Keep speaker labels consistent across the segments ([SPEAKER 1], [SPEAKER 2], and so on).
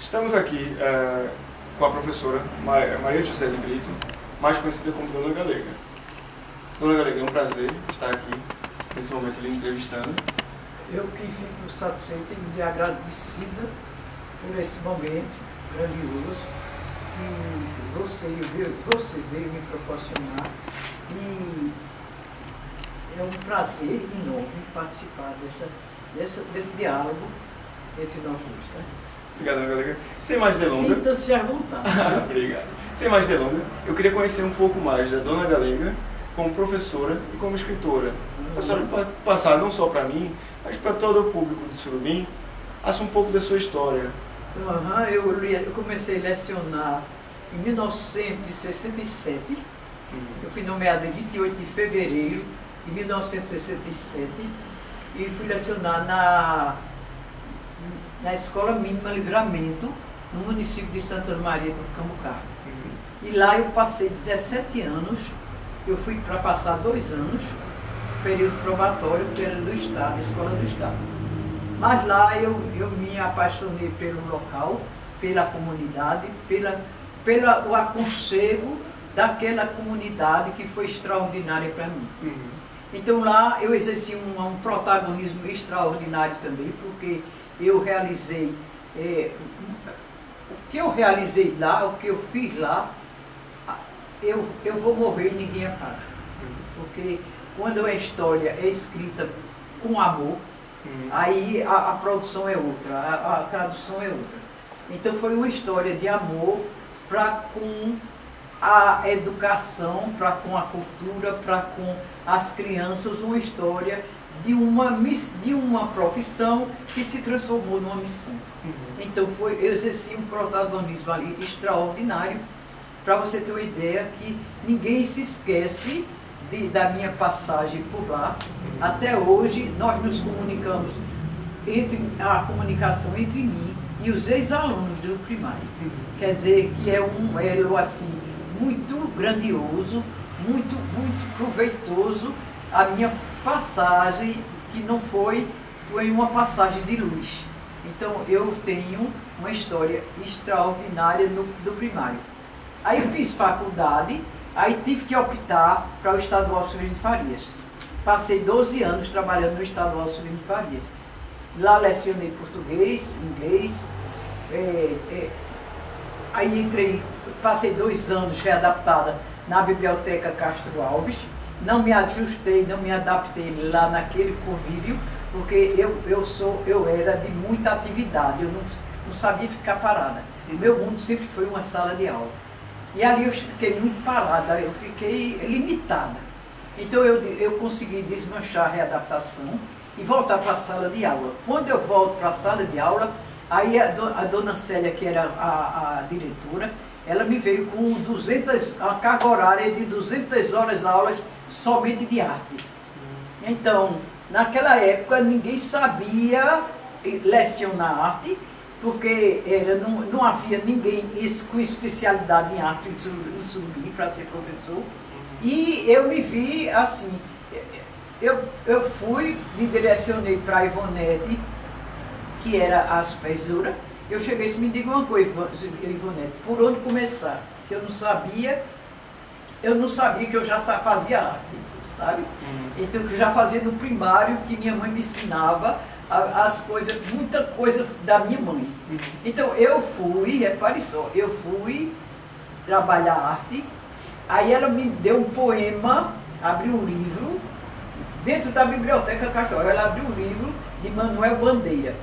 [SPEAKER 1] Estamos aqui com a professora Maria José de Brito, mais conhecida como Dona Galega. Dona Galega, é um prazer estar aqui nesse momento lhe entrevistando.
[SPEAKER 2] Eu que fico satisfeita e agradecida por esse momento grandioso que você veio me proporcionar, e é um prazer enorme participar desse diálogo entre nós dois, tá?
[SPEAKER 1] Obrigado, Dona Galega. Sem mais delongas...
[SPEAKER 2] Sinta-se à vontade.
[SPEAKER 1] Obrigado. Sem mais delongas, eu queria conhecer um pouco mais da Dona Galega como professora e como escritora. A senhora pode passar não só para mim, mas para todo o público de Surubim, um pouco da sua história.
[SPEAKER 2] Eu comecei a lecionar em 1967. Eu fui nomeada em 28 de fevereiro de 1967 e fui lecionar na Escola Mínima Livramento, no município de Santa Maria do Cambucá. E lá eu passei 17 anos, eu fui para passar 2 anos, período probatório, que era do Estado, Escola do Estado. Mas lá eu me apaixonei pelo local, pela comunidade, pelo aconchego daquela comunidade que foi extraordinária para mim. Então lá eu exerci um protagonismo extraordinário também, porque eu realizei, o que eu realizei lá, o que eu fiz lá, eu vou morrer e ninguém apaga. Porque quando a história é escrita com amor, aí a produção é outra, a tradução é outra. Então foi uma história de amor para com a educação, para com a cultura, para com as crianças, uma história de uma profissão que se transformou numa missão. Então eu exerci um protagonismo ali extraordinário, para você ter uma ideia que ninguém se esquece da minha passagem por lá. Até hoje nós nos comunicamos, a comunicação entre mim e os ex-alunos do primário. Quer dizer que é um elo assim, muito grandioso, muito proveitoso, a minha passagem, que não foi uma passagem de luz. Então eu tenho uma história extraordinária do primário. Aí eu fiz faculdade, aí tive que optar para o Estadual Severino Farias. Passei 12 anos trabalhando no Estadual Severino Farias. Lá lecionei português, inglês, aí passei 2 anos readaptada na Biblioteca Castro Alves. Não me ajustei, não me adaptei lá naquele convívio, porque eu era de muita atividade, eu não sabia ficar parada. O meu mundo sempre foi uma sala de aula. E ali eu fiquei muito parada, eu fiquei limitada. Então eu consegui desmanchar a readaptação e voltar para a sala de aula. Quando eu volto para a sala de aula, aí a dona Célia, que era a diretora, ela me veio com a carga horária de 200 horas aulas somente de arte. Então, naquela época, ninguém sabia lecionar arte, porque não havia ninguém com especialidade em arte em Surubim para ser professor. E eu me vi assim, eu fui, me direcionei para a Ivonete, que era a supervisora. Eu cheguei e me diga uma coisa, Ivonete, por onde começar? Que eu não sabia que eu já fazia arte, sabe? Então, que eu já fazia no primário, que minha mãe me ensinava as coisas, muita coisa da minha mãe. Então, eu fui, repare só, eu fui trabalhar arte, aí ela me deu um poema, abriu um livro, dentro da Biblioteca Castro Alves, ela abriu um livro de Manuel Bandeira.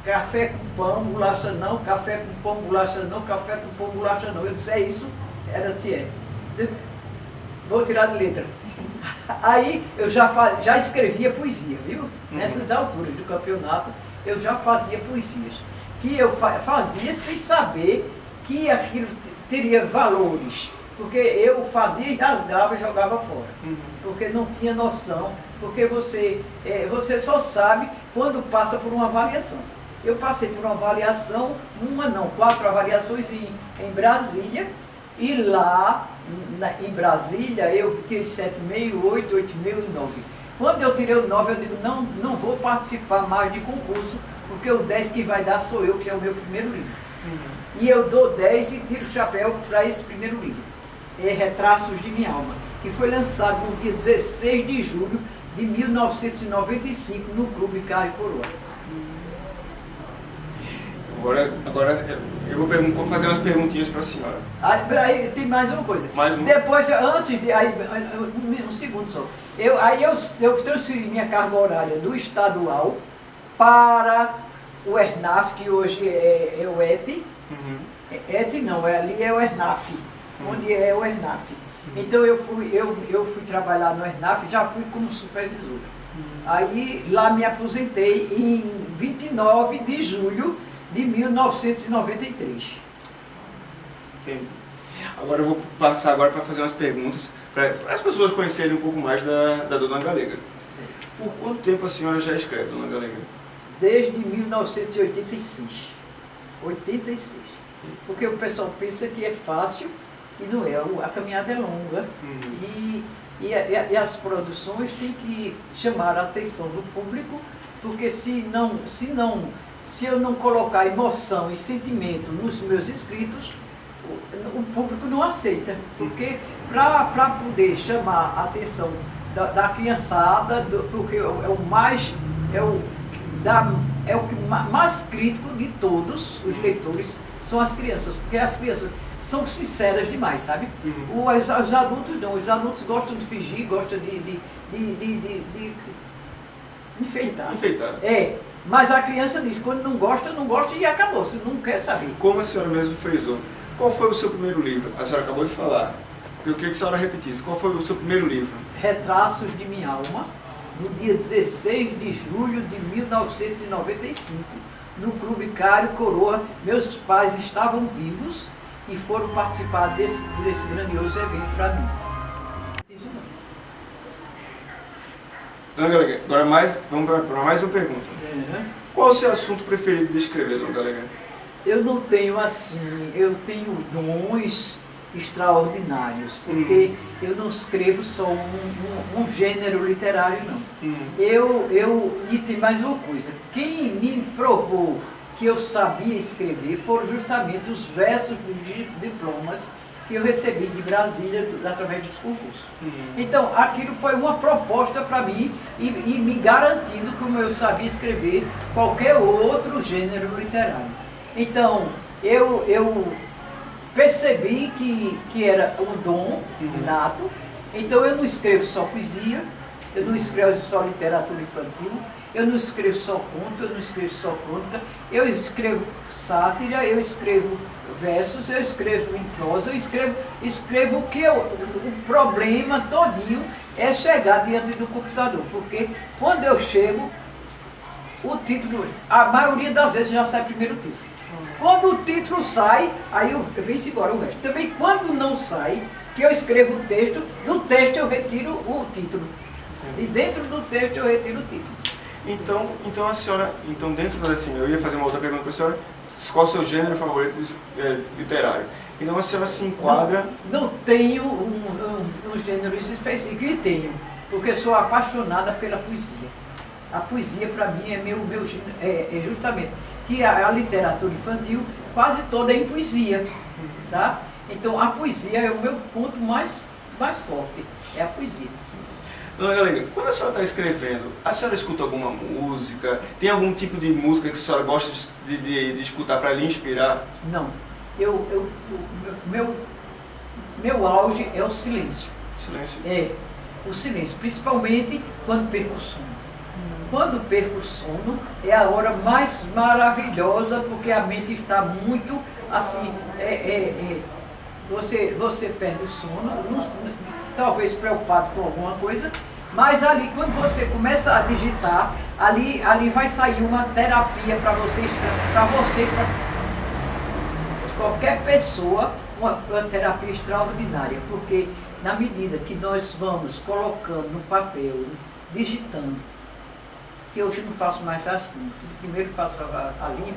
[SPEAKER 2] Café com pão, bolacha não, café com pão, bolacha não, café com pão, bolacha não. Eu disse, é isso? Ela disse, é. Vou tirar de letra. Aí eu já escrevia poesia, viu? Nessas alturas do campeonato, eu já fazia poesias. Que eu fazia sem saber que aquilo teria valores. Porque eu fazia e rasgava e jogava fora. Porque não tinha noção. Porque você só sabe quando passa por uma avaliação. Eu passei por uma avaliação, 4 avaliações em Brasília, e lá em Brasília eu tirei 7,5, 8, 8,5 e 9. Quando eu tirei o 9, eu digo, não vou participar mais de concurso, porque o 10 que vai dar sou eu, que é o meu primeiro livro. E eu dou 10 e tiro o chapéu para esse primeiro livro. É Retraços de Minha Alma, que foi lançado no dia 16 de julho de 1995 no Clube Cário Coroa.
[SPEAKER 1] Agora eu vou fazer umas perguntinhas para a senhora.
[SPEAKER 2] Aí tem mais uma coisa.
[SPEAKER 1] Mais uma?
[SPEAKER 2] Depois, antes de. Um segundo só. Eu transferi minha carga horária do estadual para o ERNAF, que hoje é o ETI. ETI não, ali é o ERNAF, onde é o ERNAF. Então eu fui trabalhar no ERNAF, já fui como supervisora. Aí lá me aposentei em 29 de julho de 1993.
[SPEAKER 1] Entendi. Agora eu vou passar agora para fazer umas perguntas para as pessoas conhecerem um pouco mais da Dona Galega. Por quanto tempo a senhora já escreve, Dona Galega?
[SPEAKER 2] Desde 1986. 86. Porque o pessoal pensa que é fácil e não é. A caminhada é longa. E as produções têm que chamar a atenção do público, porque se eu não colocar emoção e sentimento nos meus escritos, o público não aceita. Porque para poder chamar a atenção da criançada, porque é o mais crítico de todos os leitores são as crianças, porque as crianças são sinceras demais, sabe? Os adultos não, os adultos gostam de fingir, gostam de enfeitar. Mas a criança diz, quando não gosta e acabou, você não quer saber.
[SPEAKER 1] Como a senhora mesmo frisou, qual foi o seu primeiro livro? A senhora acabou de falar. Eu queria que a senhora repetisse. Qual foi o seu primeiro livro?
[SPEAKER 2] Retraços de Minha Alma, no dia 16 de julho de 1995, no Clube Cário Coroa. Meus pais estavam vivos e foram participar desse grandioso evento para mim.
[SPEAKER 1] Dona Galega, agora vamos para mais uma pergunta. Qual o seu assunto preferido de escrever, Dona Galega?
[SPEAKER 2] Eu não tenho assim, eu tenho dons extraordinários, porque eu não escrevo só um gênero literário, não. E tem mais uma coisa, quem me provou que eu sabia escrever foram justamente os versos dos diplomas que eu recebi de Brasília através dos concursos. Então, aquilo foi uma proposta para mim e me garantindo que eu sabia escrever qualquer outro gênero literário. Então, eu percebi que era um dom nato. Então, eu não escrevo só poesia, eu não escrevo só literatura infantil, eu não escrevo só conto, eu não escrevo só crônica, eu escrevo sátira, eu escrevo versos, eu escrevo em prosa, eu escrevo que o problema todinho é chegar diante do computador, porque quando eu chego, o título, a maioria das vezes já sai primeiro o título. Quando o título sai, aí eu venho embora o resto. Também quando não sai, que eu escrevo o texto, do texto eu retiro o título. E dentro do texto eu retiro o título.
[SPEAKER 1] Então a senhora, dentro assim, eu ia fazer uma outra pergunta para a senhora, qual o seu gênero favorito literário? Então a senhora se enquadra...
[SPEAKER 2] Não tenho um gênero específico, e tenho, porque sou apaixonada pela poesia. A poesia para mim é meu gênero, é justamente que a literatura infantil quase toda é em poesia, tá? Então a poesia é o meu ponto mais forte, é a poesia.
[SPEAKER 1] Dona Galega, quando a senhora está escrevendo, a senhora escuta alguma música? Tem algum tipo de música que a senhora gosta de escutar para lhe inspirar?
[SPEAKER 2] Não. Meu auge é o silêncio.
[SPEAKER 1] Silêncio?
[SPEAKER 2] É, o silêncio, principalmente quando perco o sono. Quando perco o sono é a hora mais maravilhosa, porque a mente está muito assim, você perde o sono, talvez preocupado com alguma coisa, mas quando você começa a digitar, ali vai sair uma terapia para qualquer pessoa, uma terapia extraordinária, porque na medida que nós vamos colocando no papel, digitando, que hoje não faço mais rascunho, primeiro passava a linha,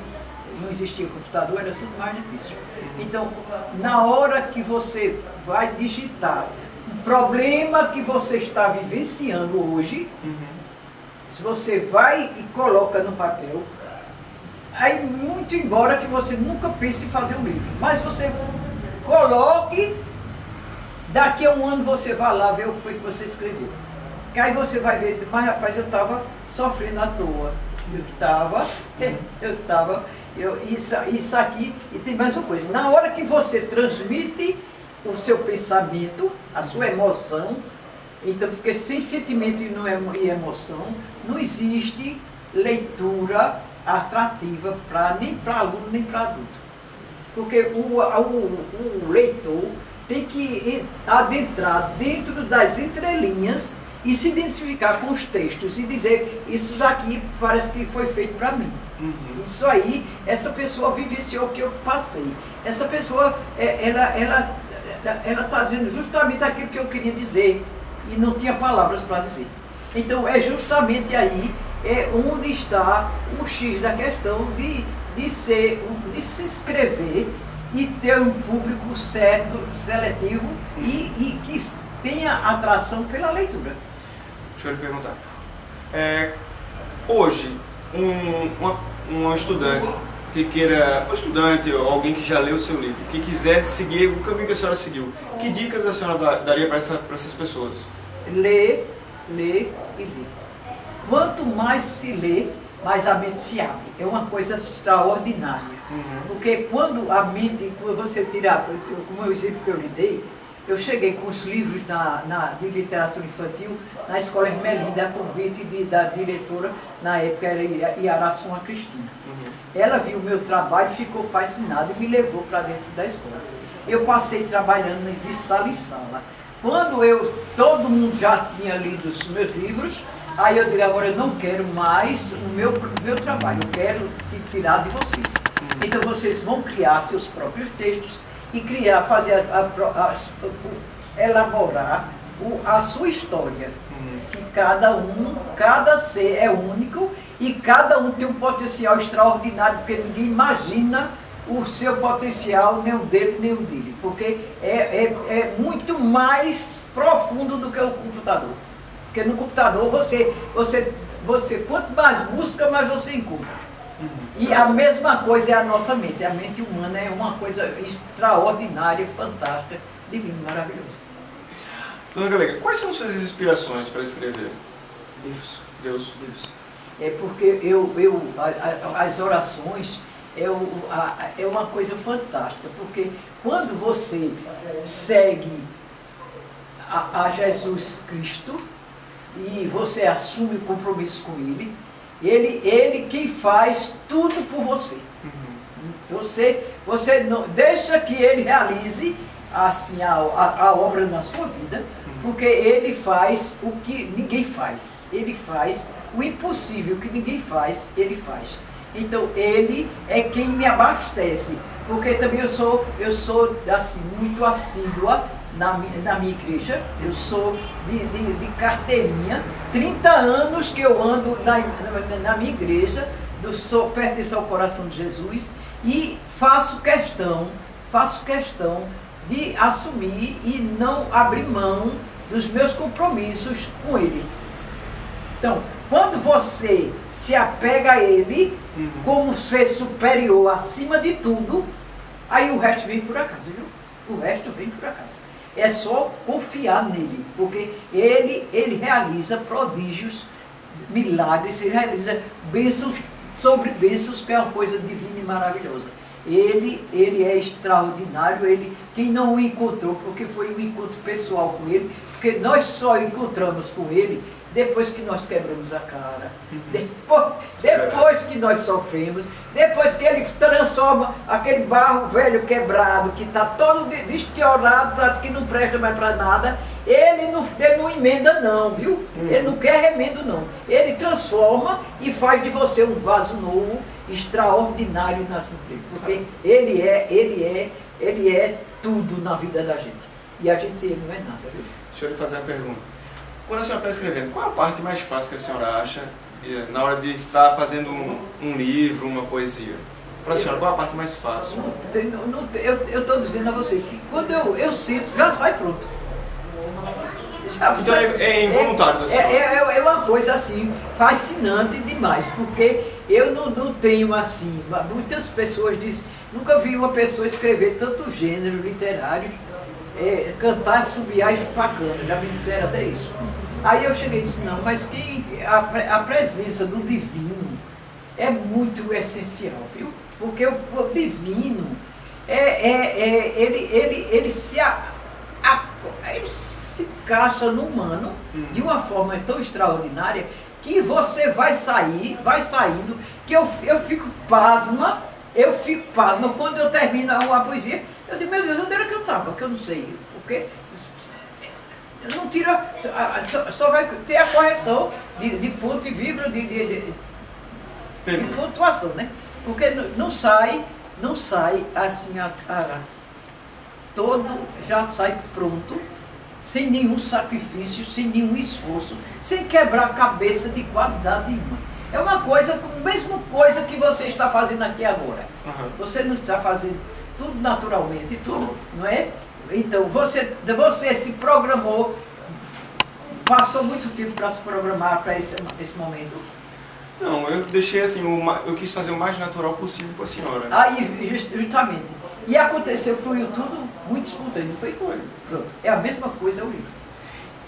[SPEAKER 2] não existia computador, era tudo mais difícil. Então, na hora que você vai digitar um problema que você está vivenciando hoje, se você vai e coloca no papel, Aí, muito embora que você nunca pense em fazer um livro, mas você coloque, daqui a um ano você vai lá ver o que foi que você escreveu. Que aí você vai ver, mas rapaz, eu estava sofrendo à toa. Isso aqui, e tem mais uma coisa, na hora que você transmite o seu pensamento, a sua emoção, então, porque sem sentimento e emoção, não existe leitura atrativa nem para aluno, nem para adulto. Porque o leitor tem que adentrar dentro das entrelinhas e se identificar com os textos e dizer, isso daqui parece que foi feito para mim. Isso aí, essa pessoa vivenciou o que eu passei. Essa pessoa, ela está dizendo justamente aquilo que eu queria dizer e não tinha palavras para dizer. Então, é justamente aí onde está o X da questão de se inscrever e ter um público certo, seletivo e que tenha atração pela leitura.
[SPEAKER 1] Deixa eu lhe perguntar. Hoje, um estudante que queira, um estudante ou alguém que já leu o seu livro, que quiser seguir o caminho que a senhora seguiu, que dicas a senhora daria para essas pessoas?
[SPEAKER 2] Lê e lê. Quanto mais se lê, mais a mente se abre. É uma coisa extraordinária. Porque quando a mente, quando você tirar, como o exemplo que eu lhe dei, eu cheguei com os livros de literatura infantil na Escola Ermelinda, a convite da diretora, na época era Iaraçuna Cristina. Ela viu o meu trabalho, ficou fascinada e me levou para dentro da escola. Eu passei trabalhando de sala em sala. Quando todo mundo já tinha lido os meus livros, aí eu digo, agora eu não quero mais o meu trabalho, eu quero tirar de vocês. Então vocês vão criar seus próprios textos e elaborar a sua história. Que cada ser é único e cada um tem um potencial extraordinário, porque ninguém imagina o seu potencial, nem o dele, nem o dele. Porque é muito mais profundo do que o computador. Porque no computador você quanto mais busca, mais você encontra. E a mesma coisa é a nossa mente. A mente humana é uma coisa extraordinária, fantástica, divina, maravilhosa.
[SPEAKER 1] Dona Galega, quais são suas inspirações para escrever? Deus.
[SPEAKER 2] É porque as orações é uma coisa fantástica, porque quando você segue a Jesus Cristo e você assume o compromisso com Ele quem faz tudo por você. Você não deixa que Ele realize assim, a obra na sua vida, porque Ele faz o que ninguém faz. Ele faz o impossível que ninguém faz, Ele faz. Então Ele é quem me abastece, porque também eu sou assim, muito assídua na minha igreja. Eu sou de carteirinha, 30 anos que eu ando na minha igreja, pertenço ao coração de Jesus e faço questão de assumir e não abrir mão dos meus compromissos com Ele. Então, quando você se apega a Ele como ser superior acima de tudo, aí o resto vem por acaso, viu? O resto vem por acaso. É só confiar nele, porque ele realiza prodígios, milagres, ele realiza bênçãos sobre bênçãos, que é uma coisa divina e maravilhosa. Ele é extraordinário, quem não o encontrou, porque foi um encontro pessoal com ele, porque nós só encontramos com ele depois que nós quebramos a cara, depois que nós sofremos, depois que ele transforma aquele barro velho quebrado, que está todo destiorado, que não presta mais para nada, ele não emenda não, viu? Ele não quer remendo não. Ele transforma e faz de você um vaso novo, extraordinário nas vidas, porque ele é tudo na vida da gente. E a gente sem ele não é nada, viu?
[SPEAKER 1] Deixa eu lhe fazer uma pergunta. Quando a senhora está escrevendo, qual a parte mais fácil que a senhora acha na hora de estar fazendo um livro, uma poesia? Para a senhora, qual a parte mais fácil?
[SPEAKER 2] Eu estou dizendo a você que quando eu sinto, já sai pronto.
[SPEAKER 1] Então é involuntário da senhora?
[SPEAKER 2] É uma coisa assim, fascinante demais, porque eu não tenho assim, muitas pessoas dizem, nunca vi uma pessoa escrever tantos gêneros literários, cantar, subiar, espacana, já me disseram até isso. Aí eu cheguei e disse, não, mas a presença do divino é muito essencial, viu? Porque o divino, ele se encaixa no humano de uma forma tão extraordinária que você vai saindo, que eu fico pasma quando eu termino uma poesia, eu digo, meu Deus, onde era que eu estava? Que eu não sei, porque não tira, só vai ter a correção de ponto e vírgula, de pontuação, né? Porque não sai assim, todo já sai pronto, sem nenhum sacrifício, sem nenhum esforço, sem quebrar a cabeça de qualidade nenhuma. É uma coisa, a mesma coisa que você está fazendo aqui agora. Uhum. Você não está fazendo tudo naturalmente, tudo, não é? Então, você se programou, passou muito tempo para se programar para esse momento.
[SPEAKER 1] Não, eu deixei assim, eu quis fazer o mais natural possível com a senhora.
[SPEAKER 2] Aí, justamente. E aconteceu, fluiu tudo muito espontâneo, não foi? Foi. Pronto. É a mesma coisa o livro.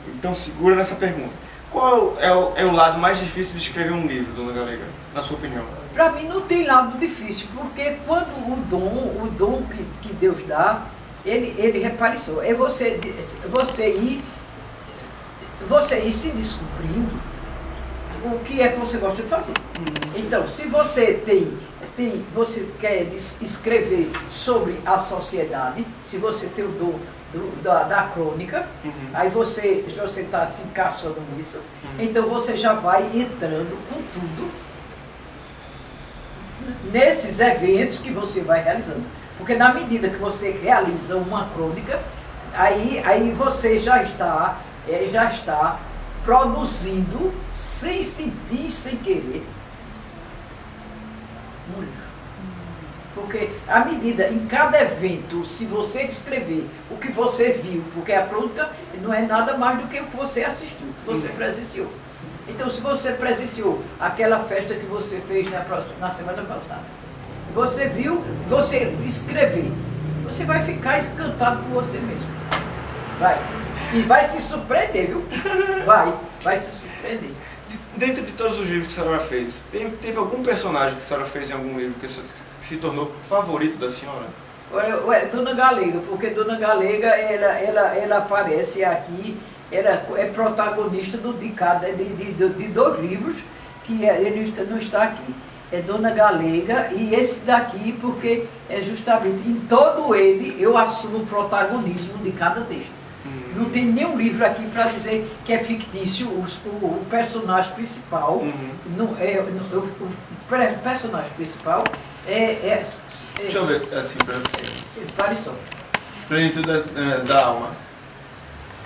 [SPEAKER 1] Então, segura nessa pergunta. Qual é o lado mais difícil de escrever um livro, dona Galega, na sua opinião?
[SPEAKER 2] Para mim não tem lado difícil, porque quando o dom que Deus dá, ele repareceu. É você ir se descobrindo o que é que você gosta de fazer. Então, se você você quer escrever sobre a sociedade, se você tem o dom da crônica, aí você está se encaixando nisso, então você já vai entrando com tudo nesses eventos que você vai realizando. Porque na medida que você realiza uma crônica, aí você já está produzindo, sem sentir, sem querer, um livro. Porque à medida, em cada evento, se você descrever o que você viu, porque a crônica não é nada mais do que o que você assistiu, que você presenciou. Então, se você presenciou aquela festa que você fez na semana passada, você viu, você escrever, você vai ficar encantado por você mesmo. Vai. E vai se surpreender, viu? Vai se surpreender.
[SPEAKER 1] Dentro de todos os livros que a senhora fez, teve algum personagem que a senhora fez em algum livro que se tornou favorito da senhora?
[SPEAKER 2] Dona Galega, porque Dona Galega, ela aparece aqui, ela é protagonista de dois livros, que ele não está aqui. É Dona Galega, e esse daqui, porque é justamente, em todo ele, eu assumo o protagonismo de cada texto. Não tem nenhum livro aqui para dizer que é fictício, o personagem principal, o personagem principal
[SPEAKER 1] deixa eu ver, assim,
[SPEAKER 2] pare só.
[SPEAKER 1] Pra dentro da alma.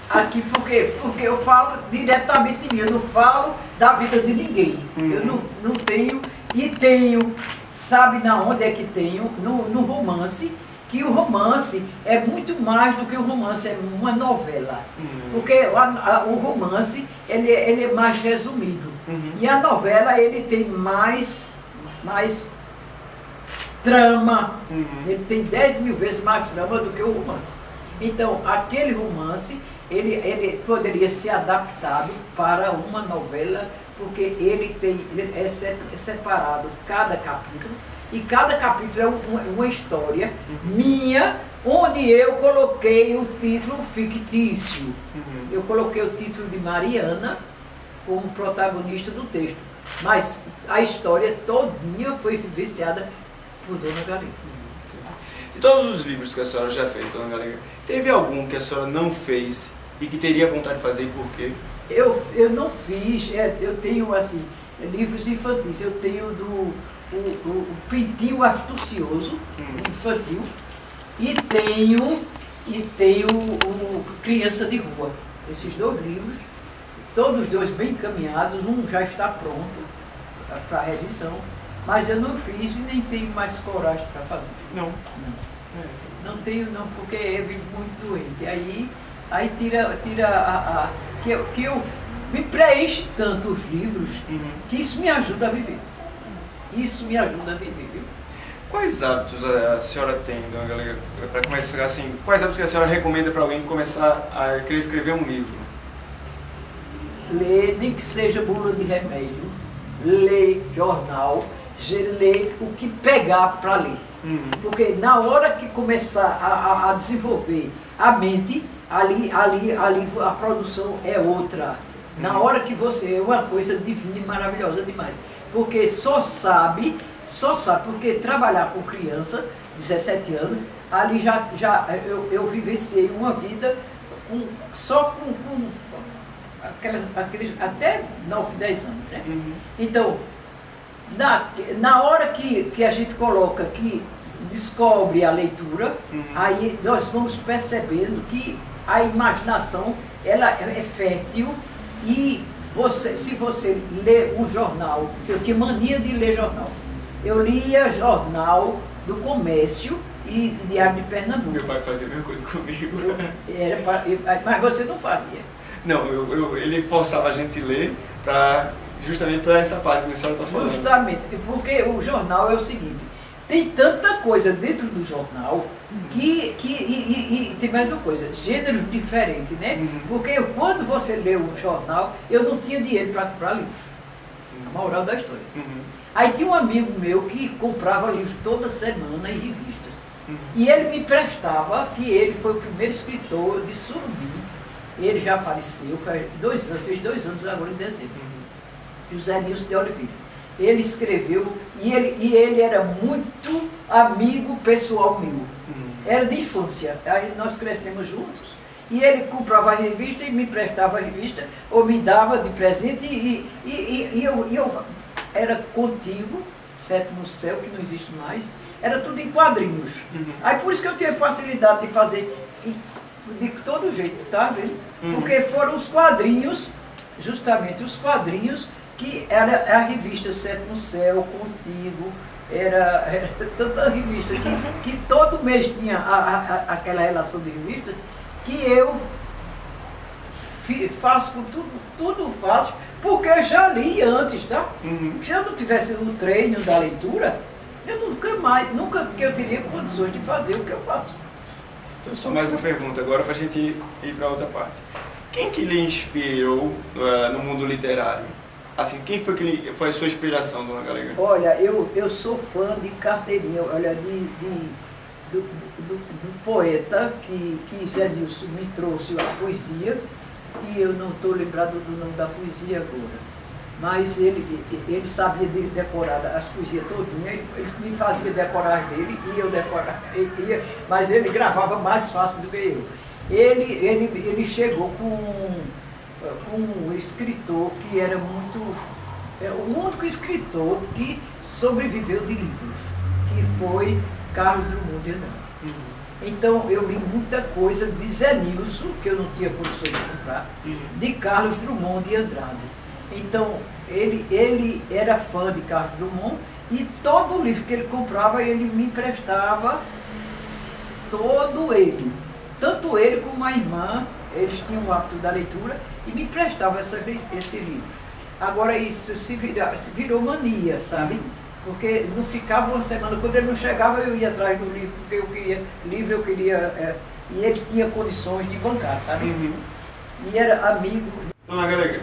[SPEAKER 2] Aqui porque eu falo diretamente de mim, eu não falo da vida de ninguém. Eu não tenho, e tenho, sabe na onde é que tenho? No romance, que o romance é muito mais do que o romance, é uma novela. Porque o romance, ele é mais resumido. E a novela, ele tem mais trama. Ele tem 10 mil vezes mais trama do que o romance. Então, aquele romance, ele poderia ser adaptado para uma novela, porque ele é separado cada capítulo. E cada capítulo é uma história minha, onde eu coloquei o título fictício. Eu coloquei o título de Mariana como protagonista do texto. Mas a história todinha foi vivenciada por Dona Galega.
[SPEAKER 1] De todos os livros que a senhora já fez, Dona Galega, teve algum que a senhora não fez e que teria vontade de fazer e por quê?
[SPEAKER 2] Eu não fiz, eu tenho assim, livros infantis, eu tenho o Pintinho Astucioso, infantil, e tenho o Criança de Rua. Esses dois livros, todos dois bem encaminhados, um já está pronto para revisão, mas eu não fiz e nem tenho mais coragem para fazer.
[SPEAKER 1] Não.
[SPEAKER 2] Não tenho não, porque eu vivo muito doente. Aí tira que eu me preenche tanto os livros que isso me ajuda a viver. Isso me ajuda a viver, viu?
[SPEAKER 1] Quais hábitos a senhora tem, dona Galega, para começar assim, quais hábitos que a senhora recomenda para alguém começar a querer escrever um livro?
[SPEAKER 2] Ler, nem que seja bula de remédio, ler jornal, ler o que pegar para ler. Porque na hora que começar a desenvolver a mente, ali a produção é outra. Na hora que você é uma coisa divina e maravilhosa demais. Porque só sabe, porque trabalhar com criança, 17 anos, ali eu vivenciei uma vida só com aqueles até 9, 10 anos, né? Então, na hora que a gente coloca, que descobre a leitura, aí nós vamos percebendo que a imaginação ela é fértil e se você lê um jornal, eu tinha mania de ler jornal. Eu lia jornal do Comércio e Diário de Pernambuco.
[SPEAKER 1] Meu pai fazia a mesma coisa comigo.
[SPEAKER 2] Mas você não fazia.
[SPEAKER 1] Não, ele forçava a gente a ler justamente para essa parte que a senhora está falando.
[SPEAKER 2] Justamente, porque o jornal é o seguinte, tem tanta coisa dentro do jornal e tem mais uma coisa, gêneros diferentes, né? Porque quando você lê um jornal, eu não tinha dinheiro para comprar livros. A moral da história. Aí tinha um amigo meu que comprava livros toda semana em revistas. E ele me emprestava, que ele foi o primeiro escritor de Surubim. Ele já faleceu, fez 2 anos agora em dezembro. José Nilson de Oliveira. Ele escreveu, e ele era muito amigo pessoal meu. Era de infância. Aí nós crescemos juntos. E ele comprava a revista e me emprestava a revista, ou me dava de presente, e eu era contigo, Sétimo Céu, que não existe mais, era tudo em quadrinhos. Aí por isso que eu tinha facilidade de fazer de todo jeito, tá vendo? Porque foram os quadrinhos, justamente os quadrinhos, que era a revista Sétimo Céu, Contigo, era tanta revista que todo mês tinha aquela relação de revistas, que eu faço com tudo faço, porque eu já li antes, tá? Se eu não tivesse o treino da leitura, eu nunca que eu teria condições de fazer o que eu faço.
[SPEAKER 1] Então, só mais uma pergunta agora para a gente ir para outra parte. Quem que lhe inspirou no mundo literário? Assim, quem foi a sua inspiração, dona Galega?
[SPEAKER 2] Olha, eu sou fã de carteirinha, olha, do poeta que Zé Nilson me trouxe a poesia, e eu não estou lembrado do nome da poesia agora. Mas ele sabia decorar as poesias todinhas, ele me fazia decorar dele e eu decorava, mas ele gravava mais fácil do que eu. Ele chegou com um escritor que era o único escritor que sobreviveu de livros, que foi Carlos Drummond de Andrade. Então eu li muita coisa de Zé Nilson, que eu não tinha condições de comprar, de Carlos Drummond de Andrade. Então ele era fã de Carlos Drummond e todo livro que ele comprava ele me emprestava, todo ele. Tanto ele como a irmã, eles tinham o hábito da leitura e me emprestavam esse livro. Agora isso virou mania, sabe? Porque não ficava uma semana, quando ele não chegava eu ia atrás do livro, porque eu queria, e ele tinha condições de bancar, sabe? E era amigo.
[SPEAKER 1] Dona Galega,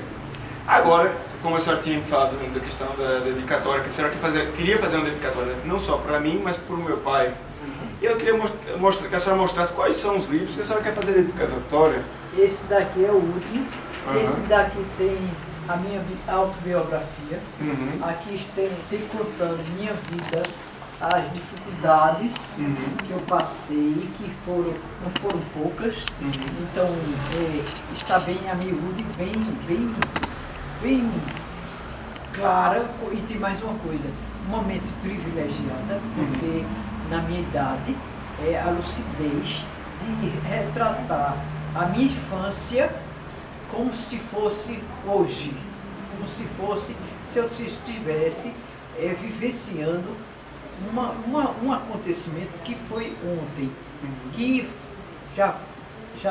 [SPEAKER 1] agora, como a senhora tinha falado da questão da dedicatória, que a senhora queria fazer uma dedicatória não só para mim, mas para o meu pai. E eu queria que a senhora mostrasse quais são os livros que a senhora quer fazer dedicatória.
[SPEAKER 2] Esse daqui é o último. Esse daqui tem a minha autobiografia. Aqui tem contando minha vida, as dificuldades que eu passei, que não foram poucas. Então, está bem a miúde, bem clara. E tem mais uma coisa, uma mente privilegiada, porque na minha idade é a lucidez de retratar a minha infância como se fosse hoje, como se fosse, se eu estivesse vivenciando um acontecimento que foi ontem, que já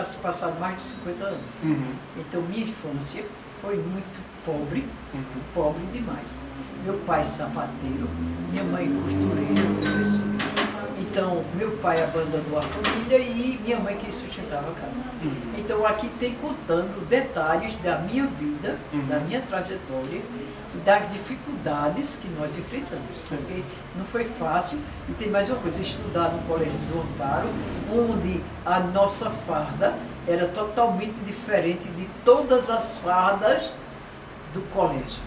[SPEAKER 2] se passaram mais de 50 anos. Então minha infância foi muito pobre, pobre demais. Meu pai sapateiro, minha mãe costureira, professora. Então, meu pai abandonou a família e minha mãe que sustentava a casa. Então, aqui tem contando detalhes da minha vida, da minha trajetória e das dificuldades que nós enfrentamos. Porque não foi fácil. E tem mais uma coisa, estudar no Colégio do Amparo, onde a nossa farda era totalmente diferente de todas as fardas do colégio.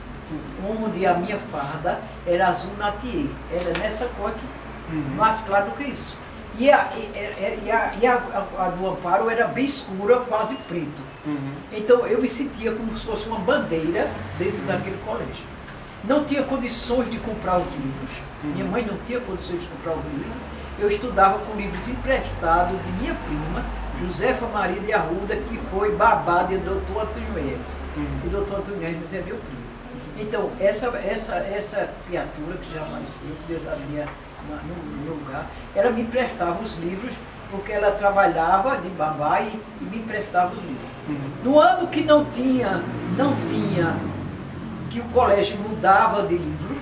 [SPEAKER 2] Onde a minha farda era azul natier, era nessa cor aqui, mais claro do que isso. E a do Amparo era bem escura, quase preto. Então eu me sentia como se fosse uma bandeira dentro daquele colégio. Não tinha condições de comprar os livros, minha mãe não tinha condições de comprar os livros. Eu estudava com livros emprestados de minha prima, Josefa Maria de Arruda, que foi babá de Dr. Antônio Hermes. E Dr. Antônio Hermes é meu primo. Então, essa criatura que já faleceu, que Deus havia no lugar, ela me emprestava os livros, porque ela trabalhava de babá e me emprestava os livros. No ano que não tinha, que o colégio mudava de livro,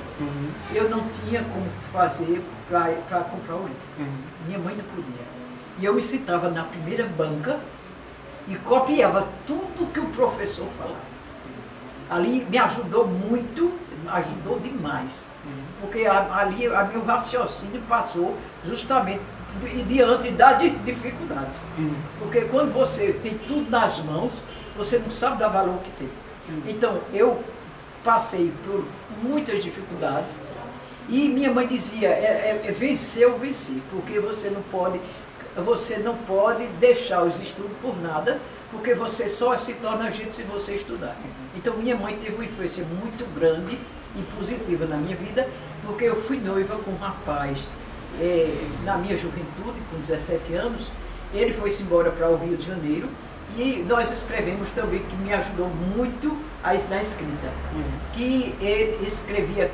[SPEAKER 2] eu não tinha como fazer para comprar o livro. Minha mãe não podia. E eu me sentava na primeira banca e copiava tudo que o professor falava. Ali me ajudou muito, ajudou demais. Porque ali meu raciocínio passou justamente diante das dificuldades. Porque quando você tem tudo nas mãos, você não sabe dar valor que tem. Então, eu passei por muitas dificuldades e minha mãe dizia, vencer ou vencer, porque você não pode deixar os estudos por nada, porque você só se torna gente se você estudar. Então minha mãe teve uma influência muito grande e positiva na minha vida, porque eu fui noiva com um rapaz na minha juventude, com 17 anos, ele foi-se embora para o Rio de Janeiro e nós escrevemos também, que me ajudou muito na escrita, que ele escrevia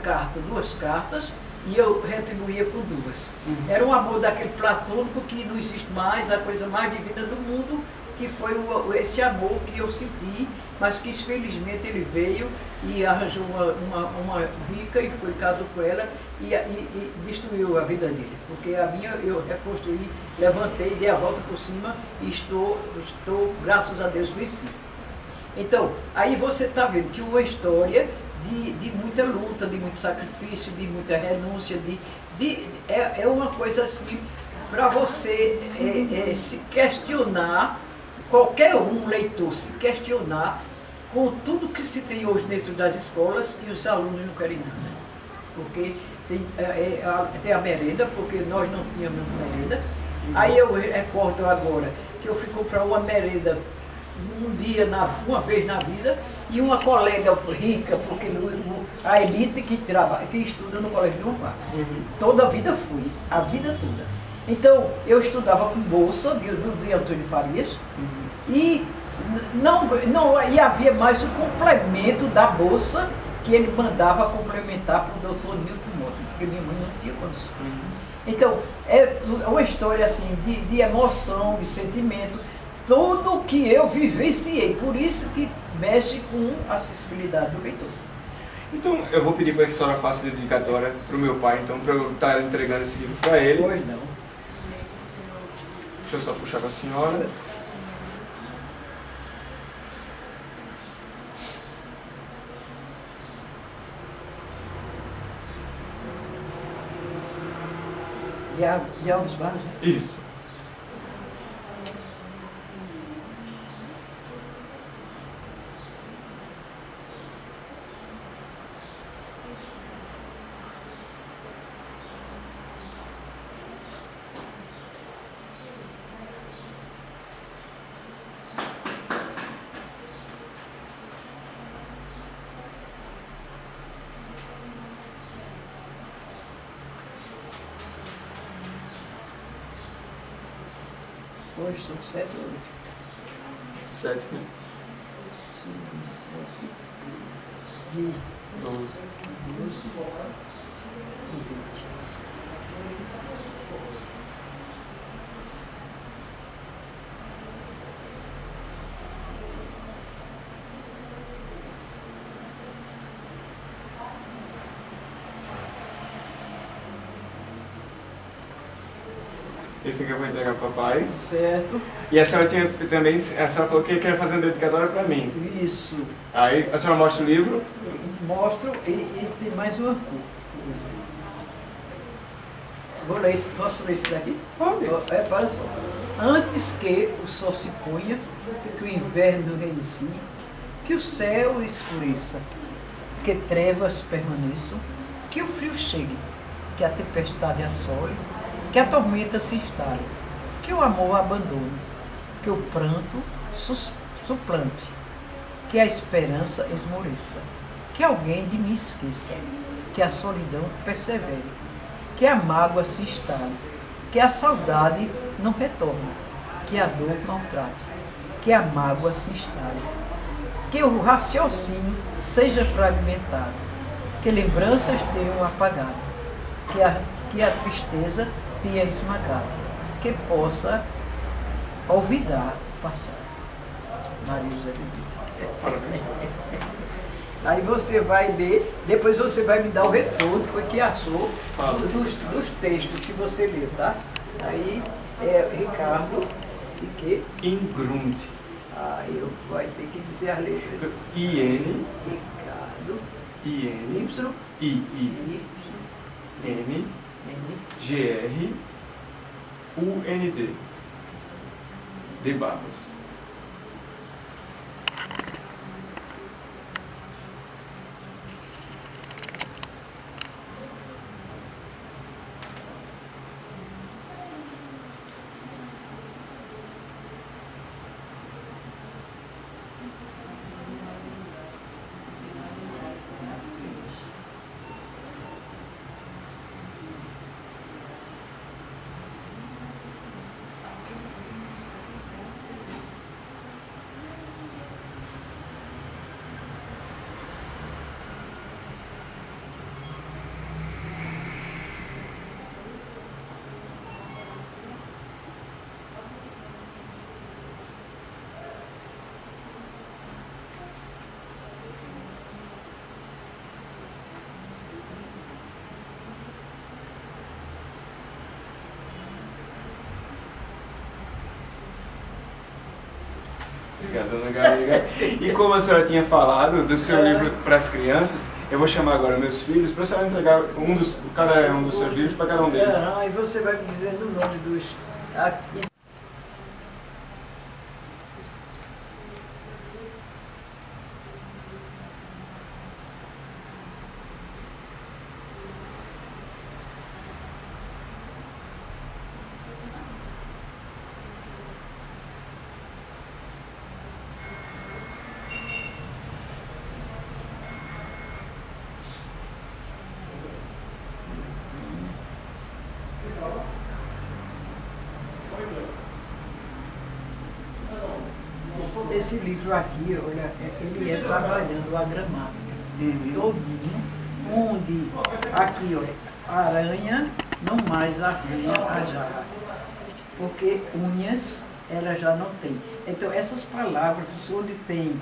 [SPEAKER 2] duas cartas, e eu retribuía com duas. Era um amor daquele platônico que não existe mais, a coisa mais divina do mundo, que foi esse amor que eu senti, mas que felizmente ele veio e arranjou uma rica e foi casou com ela e destruiu a vida dele. Porque a minha eu reconstruí, levantei, dei a volta por cima e estou graças a Deus, venci. Então, aí você está vendo que uma história de muita luta, de muito sacrifício, de muita renúncia, é uma coisa assim, para você se questionar, qualquer leitor se questionar com tudo que se tem hoje dentro das escolas e os alunos não querem nada. Porque tem a merenda, porque nós não tínhamos merenda. Aí eu recordo agora que eu fui comprar uma merenda uma vez na vida, e uma colega rica, porque a elite que estuda no Colégio do Amparo. Toda a vida fui, a vida toda. Então, eu estudava com bolsa de Antônio Farias, e havia mais o complemento da bolsa que ele mandava complementar para o Dr. Newton Motta, porque minha mãe não tinha condições. Então, é uma história assim, de emoção, de sentimento, tudo que eu vivenciei, por isso que mexe com a acessibilidade do leitor.
[SPEAKER 1] Então, eu vou pedir para que a senhora faça a dedicatória para o meu pai, então, para eu estar entregando esse livro para ele.
[SPEAKER 2] Pois não.
[SPEAKER 1] Deixa eu só puxar para a senhora.
[SPEAKER 2] De Alves Barros?
[SPEAKER 1] Isso.
[SPEAKER 2] Hoje são 7 ou 8?
[SPEAKER 1] 7, né?
[SPEAKER 2] São 7 de
[SPEAKER 1] 12.
[SPEAKER 2] 12 e 20.
[SPEAKER 1] esse que eu vou entregar para o papai.
[SPEAKER 2] Certo.
[SPEAKER 1] E a senhora tinha também, a senhora falou que queria fazer uma dedicatória para mim.
[SPEAKER 2] Isso.
[SPEAKER 1] Aí a senhora mostra o livro.
[SPEAKER 2] Mostro e tem mais uma coisa. Vou ler isso. Posso ler isso daqui?
[SPEAKER 1] Pode.
[SPEAKER 2] Para só. Antes que o sol se ponha, que o inverno reinicie, que o céu escureça, que trevas permaneçam, que o frio chegue, que a tempestade assole, que a tormenta se instale, que o amor abandone, que o pranto suplante, que a esperança esmoreça, que alguém de mim esqueça, que a solidão persevere, que a mágoa se instale, que a saudade não retorne, que a dor maltrate, que a mágoa se instale, que o raciocínio seja fragmentado, que lembranças tenham apagado, que a tristeza tenha esmagado, que possa olvidar o passado. Maria José de Brito. Aí você vai ler, depois você vai me dar o retorno, foi que achou dos textos que você leu, tá? Aí Ricardo e que?
[SPEAKER 1] Ingrund.
[SPEAKER 2] Eu vai ter que dizer as letras.
[SPEAKER 1] I-N.
[SPEAKER 2] Ricardo.
[SPEAKER 1] I-N.
[SPEAKER 2] Y.
[SPEAKER 1] I-I. N.
[SPEAKER 2] N.
[SPEAKER 1] G-R. U-N-D. De Barros. Obrigado, dona Gabriela. E como a senhora tinha falado do seu livro para as crianças, eu vou chamar agora meus filhos para a senhora entregar cada um dos seus livros para cada um deles.
[SPEAKER 2] E você vai me dizendo o nome dos... Esse livro aqui, olha, ele é trabalhando a gramática todinho, onde aqui, ó, aranha, não mais arranha a jarra, porque unhas ela já não tem. Então essas palavras onde tem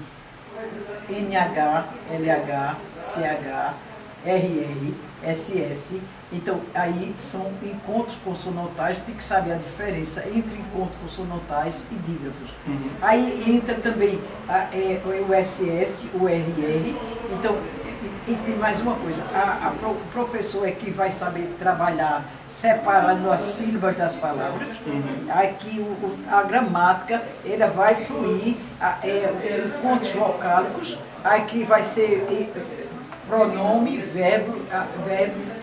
[SPEAKER 2] NH, LH, CH, RR, SS, então aí são encontros consonantais, tem que saber a diferença entre encontros consonantais e dígrafos. Aí entra também o SS, o RR, então, e tem mais uma coisa, o professor é que vai saber trabalhar separando as sílabas das palavras, aqui a gramática, ela vai fluir, encontros vocálicos, aqui vai ser pronome, verbo,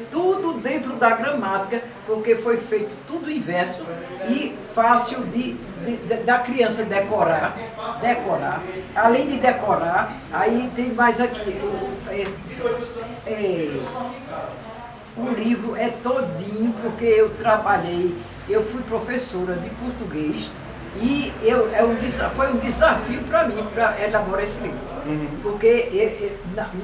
[SPEAKER 2] tudo dentro da gramática, porque foi feito tudo inverso e fácil da criança decorar. Além de decorar, aí tem mais aqui, o livro é todinho, porque eu trabalhei, eu fui professora de português e foi um desafio para mim, para elaborar esse livro. Porque,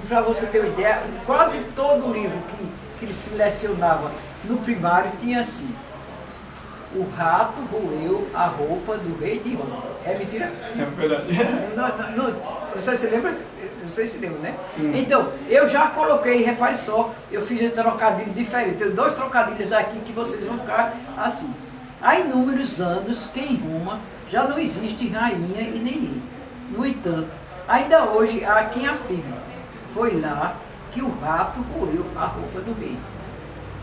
[SPEAKER 2] para você ter uma ideia, quase todo livro que ele selecionava no primário tinha assim: o rato roeu a roupa do rei de Roma. É mentira?
[SPEAKER 1] É verdade.
[SPEAKER 2] Você se lembra? Você se lembra, né? Então, eu já coloquei, repare só, eu fiz um trocadilho diferente. Tenho 2 trocadilhos aqui que vocês vão ficar assim. Há inúmeros anos que em Roma já não existe rainha e nem rei. No entanto, ainda hoje há quem afirme, foi lá que o rato roeu a roupa do rei.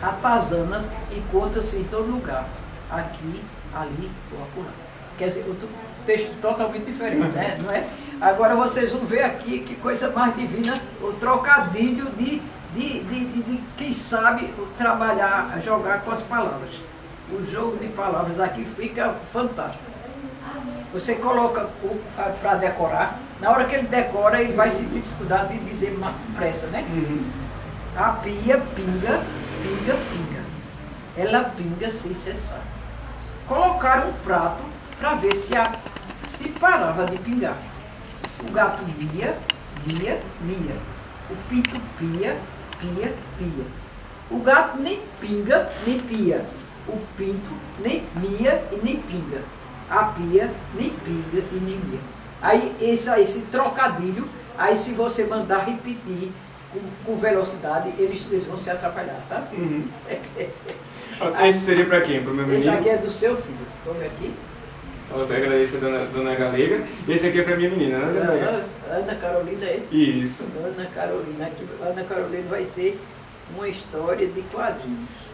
[SPEAKER 2] Ratazanas encontram-se em todo lugar, aqui, ali ou acolá. Quer dizer, outro texto totalmente diferente, né? Não é? Agora vocês vão ver aqui que coisa mais divina, o trocadilho de quem sabe trabalhar, jogar com as palavras. O jogo de palavras aqui fica fantástico. Você coloca para decorar, na hora que ele decora, ele vai sentir dificuldade de dizer mais pressa, né? A pia pinga, pinga, pinga. Ela pinga sem cessar. Colocaram um prato para ver se parava de pingar. O gato mia, mia, mia. O pinto pia, pia, pia. O gato nem pinga, nem pia. O pinto nem mia e nem pinga. A pia nem pinga e nem mia. Aí esse trocadilho, aí se você mandar repetir com velocidade, eles vão se atrapalhar, sabe?
[SPEAKER 1] Esse seria para quem? Para o meu menino?
[SPEAKER 2] Esse aqui é do seu filho. Tome aqui.
[SPEAKER 1] Eu agradeço a dona Galega. Esse aqui é para minha menina, né, Dona Galega?
[SPEAKER 2] Ana Carolina é?
[SPEAKER 1] Isso.
[SPEAKER 2] Ana Carolina. Aqui, Ana Carolina vai ser uma história de quadrinhos.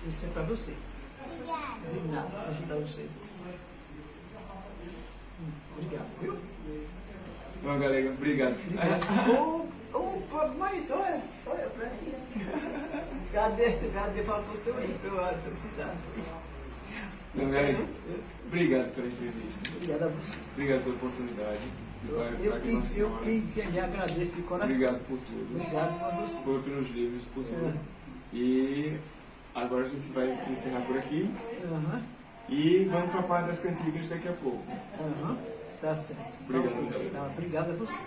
[SPEAKER 2] Isso é para você. De nada, para ajudar você. Obrigado, viu?
[SPEAKER 1] Dona Galega, obrigado.
[SPEAKER 2] Opa, mas olha para mim. Cadê faltou o teu livro, a necessidade.
[SPEAKER 1] Dona Galega, obrigado pela entrevista.
[SPEAKER 2] Obrigado a você.
[SPEAKER 1] Obrigado pela oportunidade.
[SPEAKER 2] Eu que lhe agradeço de coração.
[SPEAKER 1] Obrigado por tudo.
[SPEAKER 2] Obrigado por você.
[SPEAKER 1] Pelos livros, por tudo. E agora a gente vai encerrar por aqui. E vamos para a parte das cantigas daqui a pouco.
[SPEAKER 2] Tá certo.
[SPEAKER 1] Obrigado.
[SPEAKER 2] Tá, obrigado a você.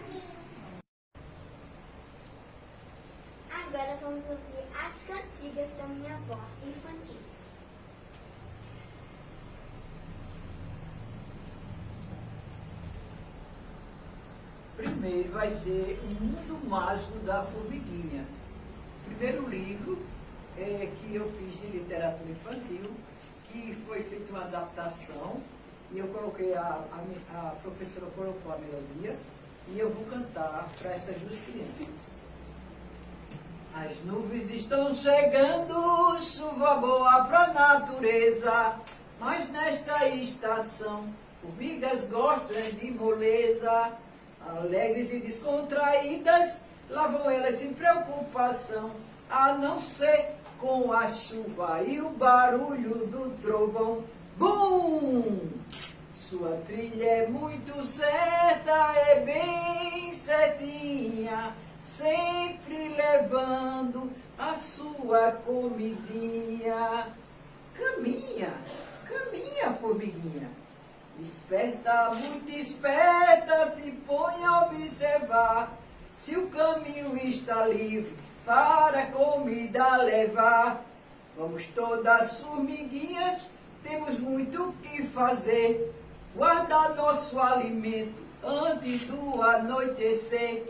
[SPEAKER 3] Agora vamos ouvir as cantigas da minha avó, infantis.
[SPEAKER 2] Primeiro vai ser O Mundo Mágico da Formiguinha. Primeiro livro que eu fiz de literatura infantil, que foi feita uma adaptação, e eu coloquei, a professora colocou a melodia, e eu vou cantar para essas duas crianças. As nuvens estão chegando, chuva boa para a natureza, mas nesta estação, formigas gostam de moleza. Alegres e descontraídas, lá vão elas sem preocupação, a não ser com a chuva e o barulho do trovão. Bum! Sua trilha é muito certa, é bem certinha, sempre levando a sua comidinha. Caminha, caminha, formiguinha. Esperta, muito esperta, se põe a observar se o caminho está livre para a comida levar. Vamos todas formiguinhas, temos muito o que fazer, guardar nosso alimento antes do anoitecer.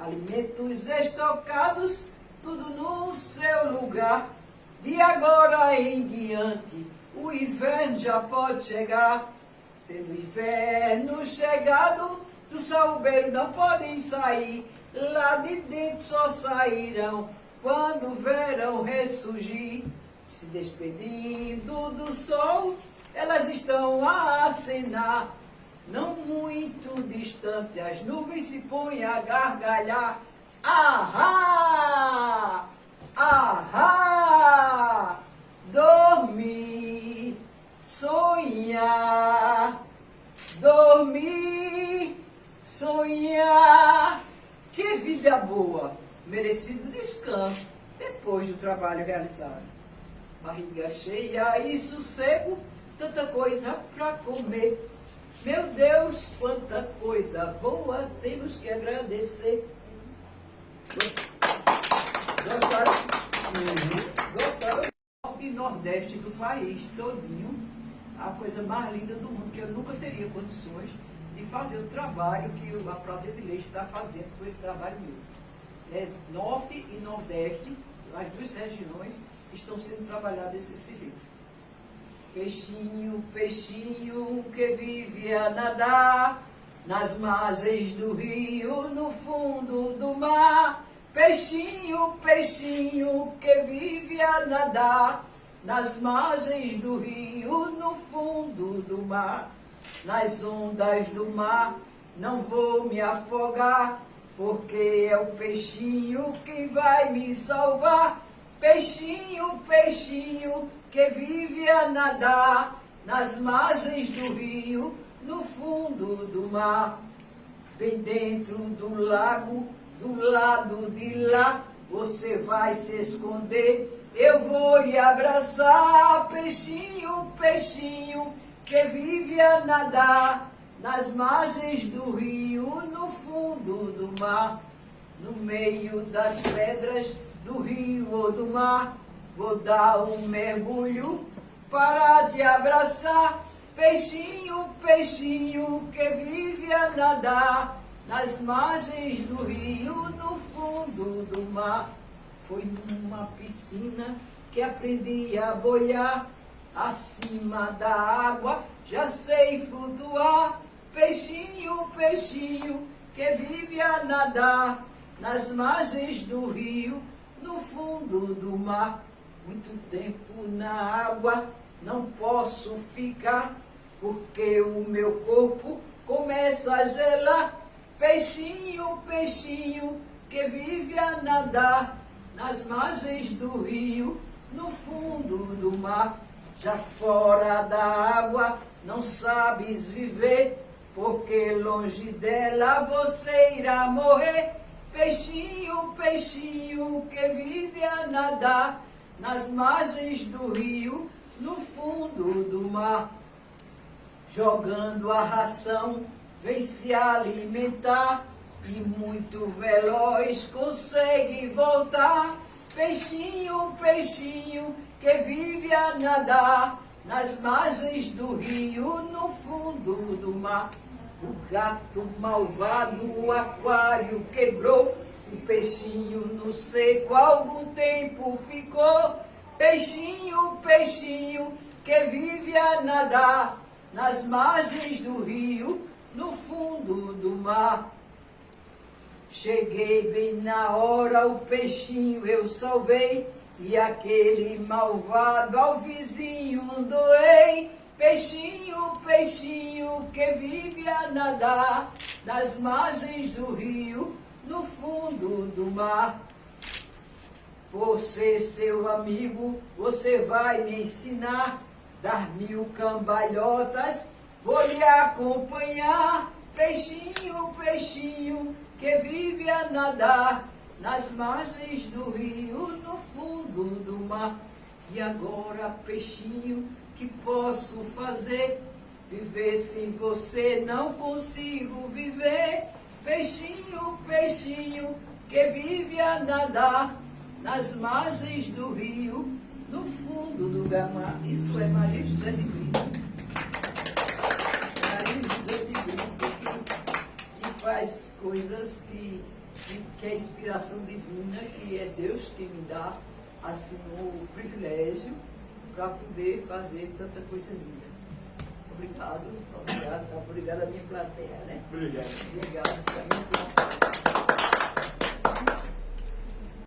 [SPEAKER 2] Alimentos estocados, tudo no seu lugar. De agora em diante, o inverno já pode chegar. Tendo inverno chegado, do salgueiro não podem sair, lá de dentro só sairão quando o verão ressurgir. Se despedindo do sol, elas estão a acenar, não muito distante, as nuvens se põem a gargalhar. Ahá! Ahá! Dormir, sonhar, dormir, sonhar. Que vida boa, merecido descanso depois do trabalho realizado. Barriga cheia e sossego, tanta coisa para comer. Meu Deus, quanta coisa boa temos que agradecer. Gostaram? Gostaram? Norte e Nordeste do país todinho, a coisa mais linda do mundo, que eu nunca teria condições de fazer o trabalho que a Prazer de Leite está fazendo com esse trabalho meu. Norte e Nordeste, as duas regiões, estão sendo trabalhados esses livros. Peixinho, peixinho que vive a nadar nas margens do rio, no fundo do mar. Peixinho, peixinho que vive a nadar nas margens do rio, no fundo do mar. Nas ondas do mar não vou me afogar, porque é o peixinho quem vai me salvar. Peixinho, peixinho que vive a nadar nas margens do rio, no fundo do mar. Bem dentro do lago, do lado de lá, você vai se esconder, eu vou lhe abraçar. Peixinho, peixinho que vive a nadar nas margens do rio, no fundo do mar. No meio das pedras do rio ou do mar, vou dar um mergulho para te abraçar. Peixinho, peixinho que vive a nadar nas margens do rio, no fundo do mar. Foi numa piscina que aprendi a boiar, acima da água já sei flutuar. Peixinho, peixinho que vive a nadar nas margens do rio, no fundo do mar. Muito tempo na água não posso ficar, porque o meu corpo começa a gelar. Peixinho, peixinho que vive a nadar nas margens do rio, no fundo do mar. Já fora da água não sabes viver, porque longe dela você irá morrer. Peixinho, peixinho que vive a nadar nas margens do rio, no fundo do mar. Jogando a ração, vem se alimentar, e muito veloz consegue voltar. Peixinho, peixinho que vive a nadar nas margens do rio, no fundo do mar. O gato malvado o aquário quebrou, o peixinho no seco algum tempo ficou. Peixinho, peixinho que vive a nadar nas margens do rio, no fundo do mar. Cheguei bem na hora, o peixinho eu salvei, e aquele malvado ao vizinho doei. Peixinho, peixinho que vive a nadar nas margens do rio, no fundo do mar. Por ser seu amigo, você vai me ensinar, dar 1000 cambalhotas, vou lhe acompanhar. Peixinho, peixinho que vive a nadar nas margens do rio, no fundo do mar. E agora, peixinho, que posso fazer? Viver sem você não consigo viver. Peixinho, peixinho que vive a nadar nas margens do rio, no fundo do mar. Isso é Maria José de Brito. Maria José de Brito que faz coisas que é inspiração divina, que é Deus que me dá assim o privilégio para poder fazer tanta coisa linda. Obrigado, obrigado à minha plateia, né?
[SPEAKER 1] Obrigado.
[SPEAKER 2] Obrigado à minha plateia.